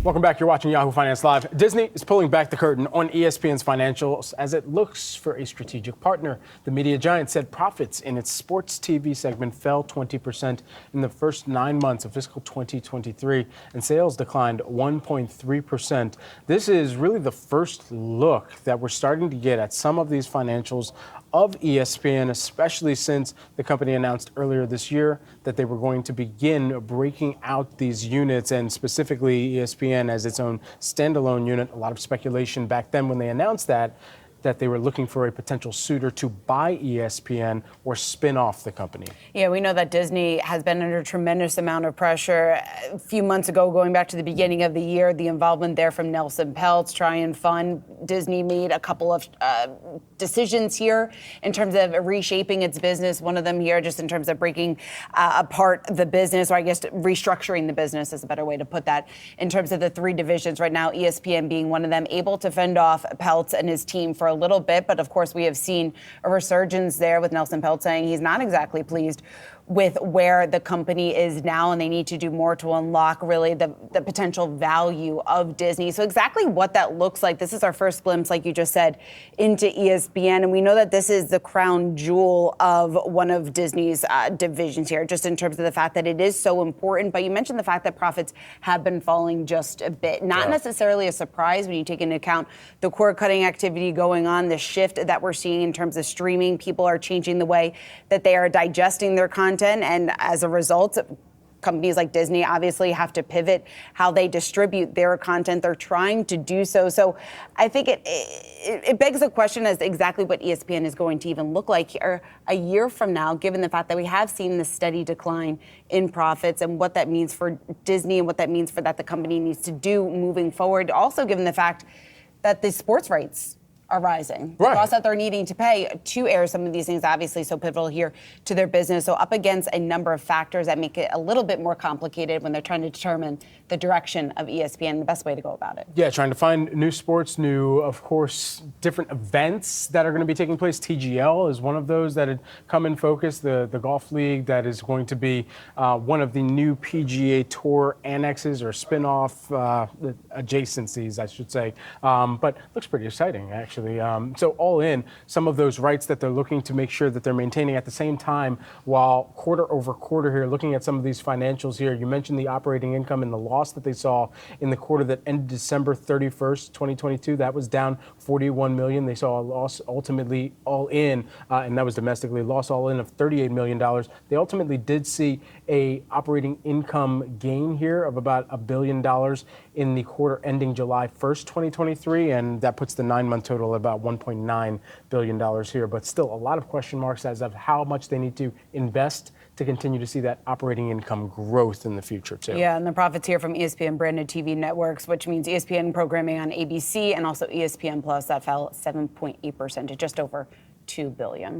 Welcome back. You're watching Yahoo Finance Live. Disney is pulling back the curtain on ESPN's financials as it looks for a strategic partner. The media giant said profits in its sports TV segment fell 20% in the first 9 months of fiscal 2023, and sales declined 1.3%. This is really the first look that we're starting to get at some of these financials of ESPN, especially since the company announced earlier this year that they were going to begin breaking out these units, and specifically ESPN as its own standalone unit. A lot of speculation back then when they announced that they were looking for a potential suitor to buy ESPN or spin off the company. Yeah, we know that Disney has been under a tremendous amount of pressure. A few months ago, going back to the beginning of the year, the involvement there from Nelson Peltz, try and fund. Disney made a couple of decisions here in terms of reshaping its business. One of them here just in terms of breaking apart the business, or I guess restructuring the business is a better way to put that, in terms of the three divisions right now, ESPN being one of them, able to fend off Peltz and his team for a little bit. But of course, we have seen a resurgence there with Nelson Peltz saying he's not exactly pleased with where the company is now, and they need to do more to unlock really the potential value of Disney. So exactly what that looks like, this is our first glimpse, like you just said, into ESPN. And we know that this is the crown jewel of one of Disney's divisions here, just in terms of the fact that it is so important. But you mentioned the fact that profits have been falling just a bit. Not necessarily a surprise when you take into account the cord cutting activity going on, the shift that we're seeing in terms of streaming. People are changing the way that they are digesting their content. And as a result, companies like Disney obviously have to pivot how they distribute their content. They're trying to do so. So I think it begs the question as to exactly what ESPN is going to even look like here a year from now, given the fact that we have seen this steady decline in profits, and what that means for Disney and what that means for that the company needs to do moving forward. Also, given the fact that the sports rights are rising. The cost that they're needing to pay to air some of these things, obviously so pivotal here to their business. So up against a number of factors that make it a little bit more complicated when they're trying to determine the direction of ESPN, the best way to go about it. Yeah, trying to find new sports, new, of course, different events that are going to be taking place. TGL is one of those that had come in focus, the golf league that is going to be one of the new PGA Tour annexes or spin-off adjacencies, I should say. But looks pretty exciting, actually. So all in, some of those rights that they're looking to make sure that they're maintaining at the same time, while quarter over quarter here, looking at some of these financials here, you mentioned the operating income and the loss that they saw in the quarter that ended December 31st, 2022. That was down $41 million. They saw a loss ultimately all in, and that was domestically, loss all in of $38 million. They ultimately did see a operating income gain here of about $1 billion in the quarter ending July 1st, 2023, and that puts the 9-month total at about $1.9 billion here. But still a lot of question marks as of how much they need to invest to continue to see that operating income growth in the future, too. Yeah, and the profits here from ESPN branded TV networks, which means ESPN programming on ABC and also ESPN Plus, that fell 7.8% to just over $2 billion.